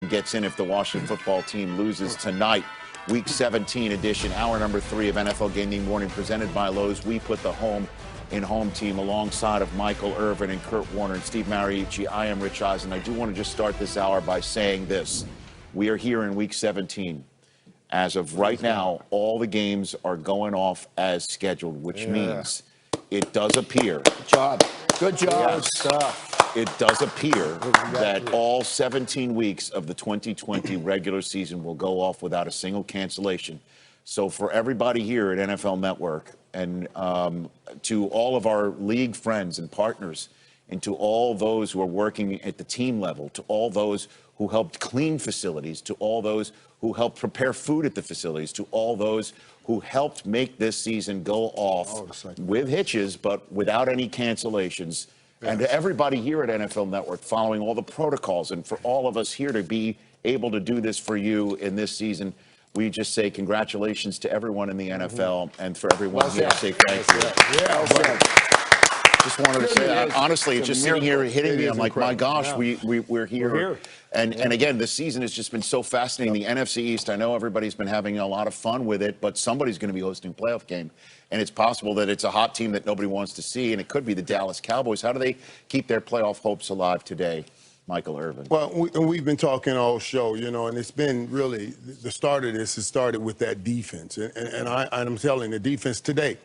gets in if the Washington football team loses tonight. Week 17 edition, hour number 3 of NFL Gaming Morning, presented by Lowe's. We put the home in home team alongside of Michael Irvin and Kurt Warner and Steve Mariucci. I am Rich Eisen. I do want to just start this hour by saying this. We are here in week 17. As of right now, all the games are going off as scheduled, which means it does appear. Good job. Good job. Yes, it does appear that all 17 weeks of the 2020 regular season will go off without a single cancellation. So for everybody here at NFL Network and to all of our league friends and partners and to all those who are working at the team level, to all those who helped clean facilities, to all those who helped prepare food at the facilities, to all those who helped make this season go off with hitches but without any cancellations. And to everybody here at NFL Network following all the protocols, and for all of us here to be able to do this for you in this season, we just say congratulations to everyone in the NFL and for everyone here to say thank you. Just wanted to say, honestly, it's just sitting here hitting me. I'm like, my gosh, we're here. And again, this season has just been so fascinating. The NFC East, I know everybody's been having a lot of fun with it, but somebody's going to be hosting a playoff game. And it's possible that it's a hot team that nobody wants to see, and it could be the Dallas Cowboys. How do they keep their playoff hopes alive today, Michael Irvin? Well, we've been talking all show, you know, and it's been really, the start of this has started with that defense. And I'm telling the defense today,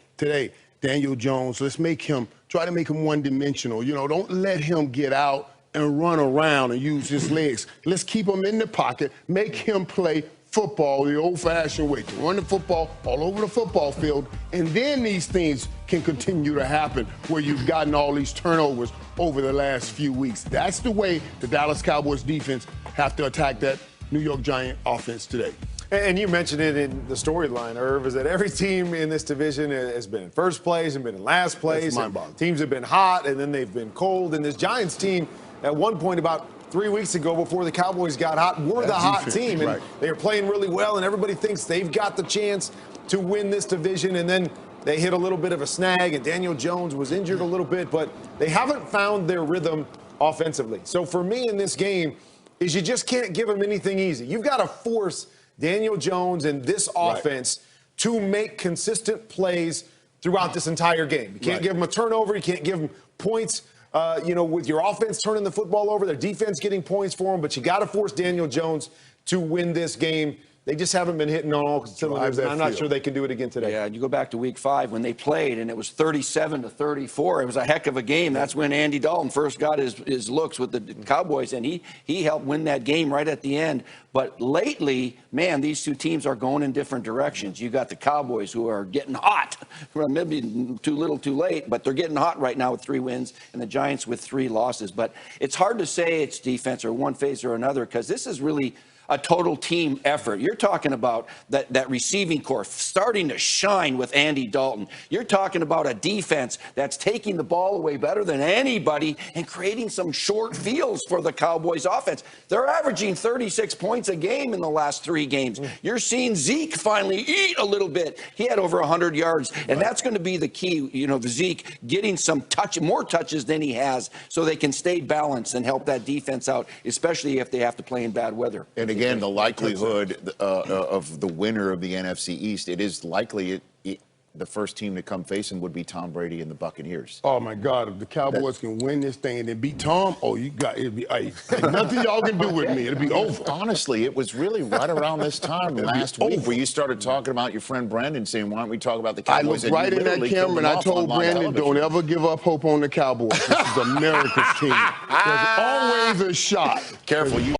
Daniel Jones, let's try to make him one-dimensional. You know, don't let him get out and run around and use his legs. Let's keep him in the pocket, make him play football the old-fashioned way, to run the football all over the football field, and then these things can continue to happen where you've gotten all these turnovers over the last few weeks. That's the way the Dallas Cowboys defense have to attack that New York Giant offense today. And you mentioned it in the storyline, Irv, is that every team in this division has been in first place and been in last place. Teams have been hot, and then they've been cold. And this Giants team, at one point about 3 weeks ago, before the Cowboys got hot, were the hot team. And they are playing really well, and everybody thinks they've got the chance to win this division. And then they hit a little bit of a snag, and Daniel Jones was injured a little bit, but they haven't found their rhythm offensively. So for me in this game is you just can't give them anything easy. You've got to force Daniel Jones and this offense to make consistent plays throughout this entire game. You can't give them a turnover. You can't give them points, with your offense turning the football over, their defense getting points for them. But you got to force Daniel Jones to win this game. They just haven't been hitting on all cylinders, and I'm not sure they can do it again today. Yeah, you go back to week 5 when they played, and it was 37-34. It was a heck of a game. That's when Andy Dalton first got his looks with the Cowboys, and he helped win that game right at the end. But lately, man, these two teams are going in different directions. You got the Cowboys who are getting hot. Maybe too little, too late, but they're getting hot right now with 3 wins, and the Giants with 3 losses. But it's hard to say it's defense or one phase or another, because this is really a total team effort. You're talking about that receiving corps starting to shine with Andy Dalton. You're talking about a defense that's taking the ball away better than anybody and creating some short fields for the Cowboys offense. They're averaging 36 points a game in the last 3 games. You're seeing Zeke finally eat a little bit. He had over 100 yards, and that's going to be the key, the Zeke getting some more touches than he has so they can stay balanced and help that defense out, especially if they have to play in bad weather. And again, the likelihood of the winner of the NFC East, it is likely the first team to come facing would be Tom Brady and the Buccaneers. Oh, my God. If the Cowboys can win this thing and then beat Tom, it'd be nothing y'all can do with me. It'll be over. Honestly, it was really right around this time last week where you started talking about your friend Brandon saying, why don't we talk about the Cowboys? I looked right in that camera and I told Brandon, don't ever give up hope on the Cowboys. This is America's team. There's always a shot. Careful, you.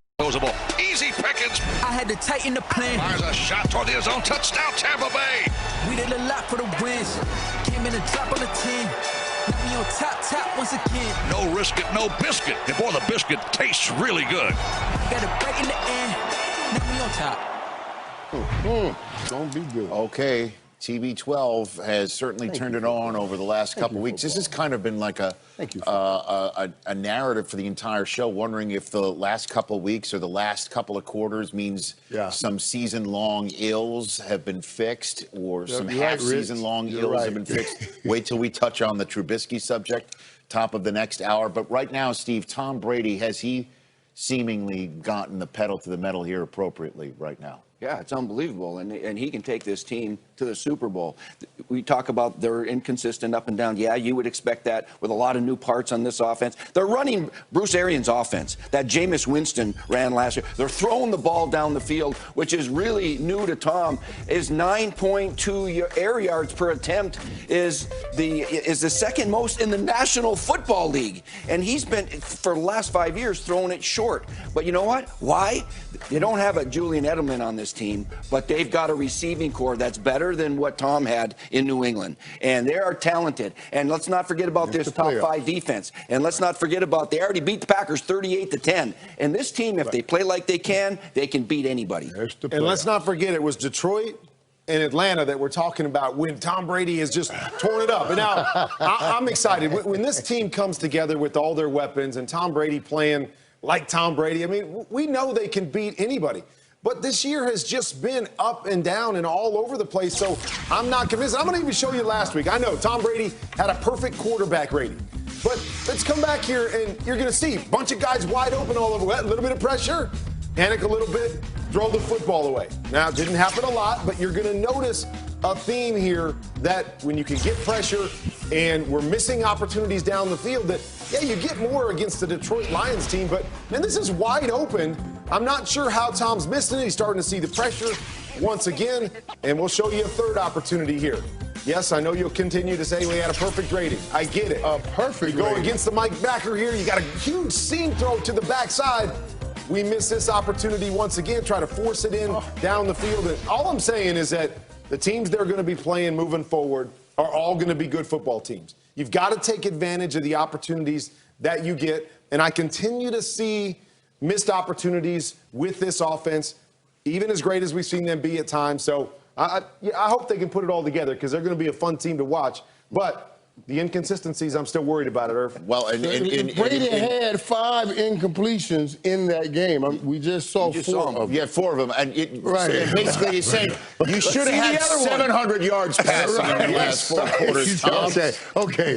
Easy pickings. I had to tighten the plan. Fires a shot toward the zone. Touchdown, Tampa Bay. We did a lot for the wins. Came in a drop on the 10. Left me on top once again. No risk it, no biscuit. And boy, the biscuit tastes really good. Got a break in the end. Left me on top. Don't be good. Okay. TB12 has certainly turned it on over the last couple of weeks. This has kind of been like a narrative for the entire show, wondering if the last couple of weeks or the last couple of quarters means some season-long ills have been fixed or some half-season-long ills have been fixed. Wait till we touch on the Trubisky subject, top of the next hour. But right now, Steve, Tom Brady, has he seemingly gotten the pedal to the metal here appropriately right now. Yeah, it's unbelievable, and he can take this team to the Super Bowl. We talk about they're inconsistent up and down. Yeah, you would expect that with a lot of new parts on this offense. They're running Bruce Arians' offense that Jameis Winston ran last year. They're throwing the ball down the field, which is really new to Tom. Is 9.2 air yards per attempt is the second most in the National Football League, and he's been for the last 5 years throwing it short. But you know what? Why? They don't have a Julian Edelman on this team, but they've got a receiving core that's better than what Tom had in New England. And they are talented. And let's not forget about this top 5 defense. And let's not forget about they already beat the Packers 38-10. And this team, if they play like they can beat anybody. And let's not forget it was Detroit and Atlanta that we're talking about when Tom Brady has just torn it up. And now I'm excited. When this team comes together with all their weapons and Tom Brady playing like Tom Brady, I mean, we know they can beat anybody. But this year has just been up and down and all over the place, so I'm not convinced. I'm going to even show you last week. I know Tom Brady had a perfect quarterback rating. But let's come back here, and you're going to see a bunch of guys wide open all over. A little bit of pressure, panic a little bit, throw the football away. Now, it didn't happen a lot, but you're going to notice a theme here that when you can get pressure and we're missing opportunities down the field that, yeah, you get more against the Detroit Lions team, but, man, this is wide open. I'm not sure how Tom's missing it. He's starting to see the pressure once again, and we'll show you a third opportunity here. Yes, I know you'll continue to say we had a perfect rating. I get it. A perfect You go rating. against the Mike backer here. You got a huge seam throw to the backside. We miss this opportunity once again, try to force it in down the field. And all I'm saying is that the teams they're going to be playing moving forward are all going to be good football teams. You've got to take advantage of the opportunities that you get. And I continue to see missed opportunities with this offense, even as great as we've seen them be at times. So I hope they can put it all together because they're going to be a fun team to watch. But the inconsistencies, I'm still worried about it, Irvin. Well, Brady had 5 incompletions in that game. We just saw 4 of them. Yeah, 4 of them. And basically, he's saying you should have had the other one. 700 yards passing in the last 4 quarters, Tom. Okay.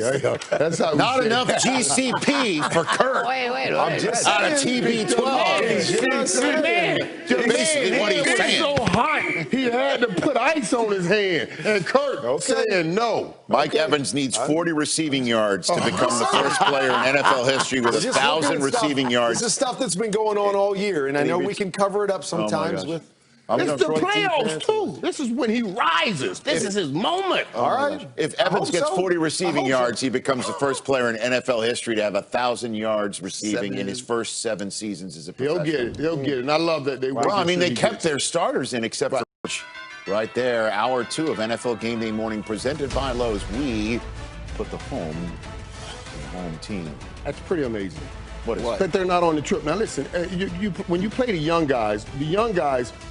That's how Not enough GCP for Kurt. Wait. I'm just out of TB12. Man. Basically what he's It was saying. so hot, he had to put ice on his hand. And Kurt saying no. Mike Evans needs 40 receiving yards to become the first player in NFL history with 1,000 receiving yards. This is stuff that's been going on all year, and I know we can cover it up sometimes with. It's the playoffs, too. This is when he rises. This is his moment. All right. If Evans gets 40 receiving yards, he becomes the first player in NFL history to have 1,000 yards receiving in his first 7 seasons as a professional. He'll get it. And I love that they Well, I mean, they kept their starters in except for right there. Hour 2 of NFL Game Day Morning presented by Lowe's. We put the home in the home team. That's pretty amazing. What is it? That they're not on the trip. Now, listen, when you play the young guys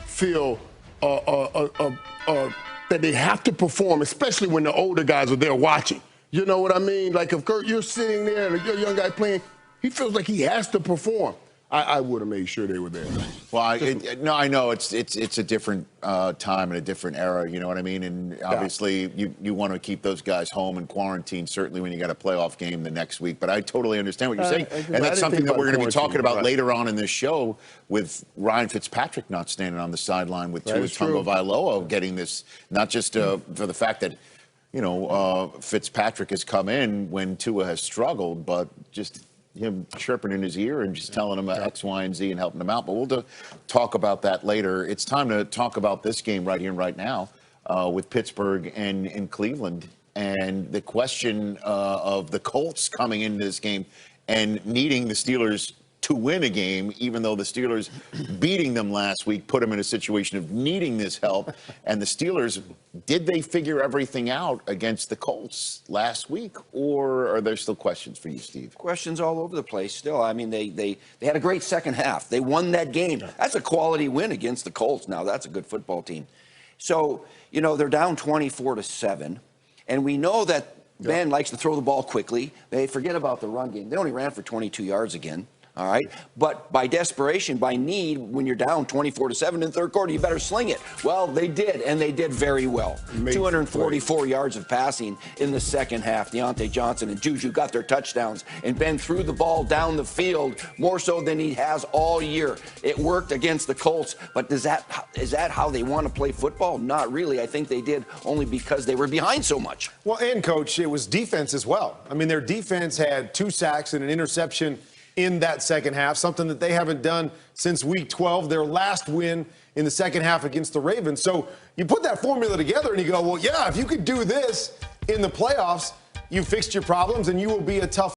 feel that they have to perform, especially when the older guys are there watching. You know what I mean? Like if Kurt, you're sitting there and you're a young guy playing, he feels like he has to perform. I would have made sure they were there. Well, I know it's a different time and a different era. You know what I mean? And obviously, you want to keep those guys home and quarantine. Certainly, when you got a playoff game the next week. But I totally understand what you're saying, and that's something that we're going to be talking about later on in this show with Ryan Fitzpatrick not standing on the sideline with Tua Tagovailoa getting this, not just for the fact that Fitzpatrick has come in when Tua has struggled, but just him chirping in his ear and just telling him X, Y, and Z and helping him out. But we'll talk about that later. It's time to talk about this game right here and right now with Pittsburgh and in Cleveland. And the question of the Colts coming into this game and needing the Steelers to win a game, even though the Steelers beating them last week put them in a situation of needing this help. And the Steelers, did they figure everything out against the Colts last week, or are there still questions for you, Steve? Questions all over the place still. I mean, they had a great second half. They won that game. That's a quality win against the Colts. Now, that's a good football team. So, they're down 24-7, and we know that Ben likes to throw the ball quickly. They forget about the run game. They only ran for 22 yards again. All right. But by desperation, by need, when you're down 24-7 in the third quarter, you better sling it. Well, they did, and they did very well. 244 yards of passing in the second half. Deontay Johnson and Juju got their touchdowns, and Ben threw the ball down the field more so than he has all year. It worked against the Colts, but is that how they want to play football? Not really. I think they did only because they were behind so much. Well, and, Coach, it was defense as well. I mean, their defense had 2 sacks and an interception in that second half, something that they haven't done since week 12, their last win in the second half against the Ravens. So you put that formula together and you go, well, yeah, if you could do this in the playoffs, you fixed your problems and you will be a tough